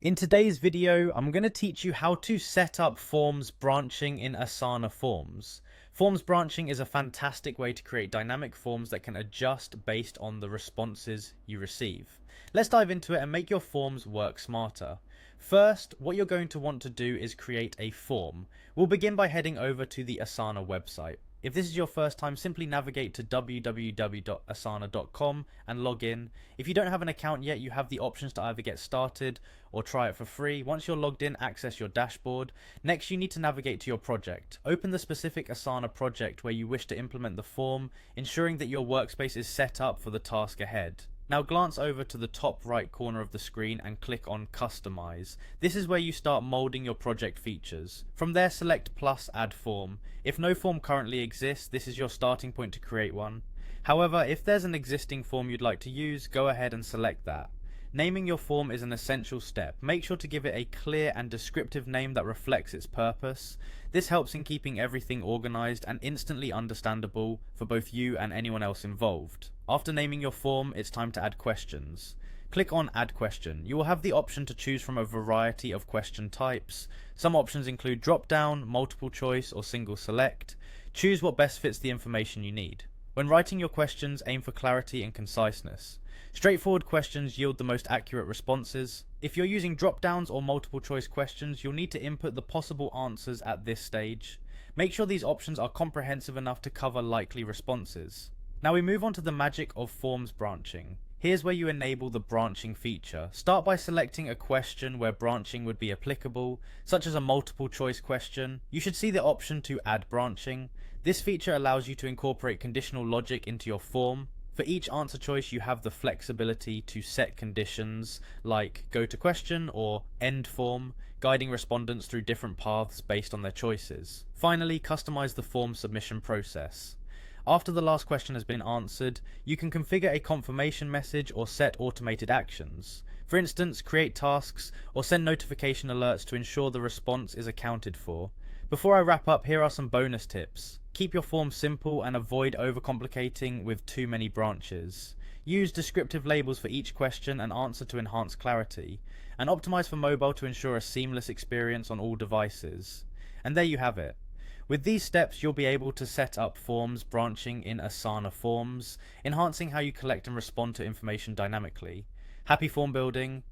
In today's video, I'm going to teach you how to set up forms branching in Asana Forms. Forms branching is a fantastic way to create dynamic forms that can adjust based on the responses you receive. Let's dive into it and make your forms work smarter. First, what you're going to want to do is create a form. We'll begin by heading over to the Asana website. If this is your first time, simply navigate to www.asana.com and log in. If you don't have an account yet, you have the options to either get started or try it for free. Once you're logged in, access your dashboard. Next, you need to navigate to your project. Open the specific Asana project where you wish to implement the form, ensuring that your workspace is set up for the task ahead. Now glance over to the top right corner of the screen and click on Customize. This is where you start molding your project features. From there, select plus add form. If no form currently exists, this is your starting point to create one. However, if there's an existing form you'd like to use, go ahead and select that. Naming your form is an essential step. Make sure to give it a clear and descriptive name that reflects its purpose. This helps in keeping everything organized and instantly understandable for both you and anyone else involved. After naming your form, it's time to add questions. Click on Add Question. You will have the option to choose from a variety of question types. Some options include drop-down, multiple choice, or single select. Choose what best fits the information you need. When writing your questions, aim for clarity and conciseness. Straightforward questions yield the most accurate responses. If you're using drop-downs or multiple choice questions, you'll need to input the possible answers at this stage. Make sure these options are comprehensive enough to cover likely responses. Now we move on to the magic of forms branching. Here's where you enable the branching feature. Start by selecting a question where branching would be applicable, such as a multiple choice question. You should see the option to add branching. This feature allows you to incorporate conditional logic into your form. For each answer choice, you have the flexibility to set conditions like go to question or end form, guiding respondents through different paths based on their choices. Finally, customize the form submission process. After the last question has been answered, you can configure a confirmation message or set automated actions. For instance, create tasks or send notification alerts to ensure the response is accounted for. Before I wrap up, here are some bonus tips. Keep your form simple and avoid overcomplicating with too many branches. Use descriptive labels for each question and answer to enhance clarity. And optimize for mobile to ensure a seamless experience on all devices. And there you have it. With these steps, you'll be able to set up forms branching in Asana Forms, enhancing how you collect and respond to information dynamically. Happy form building!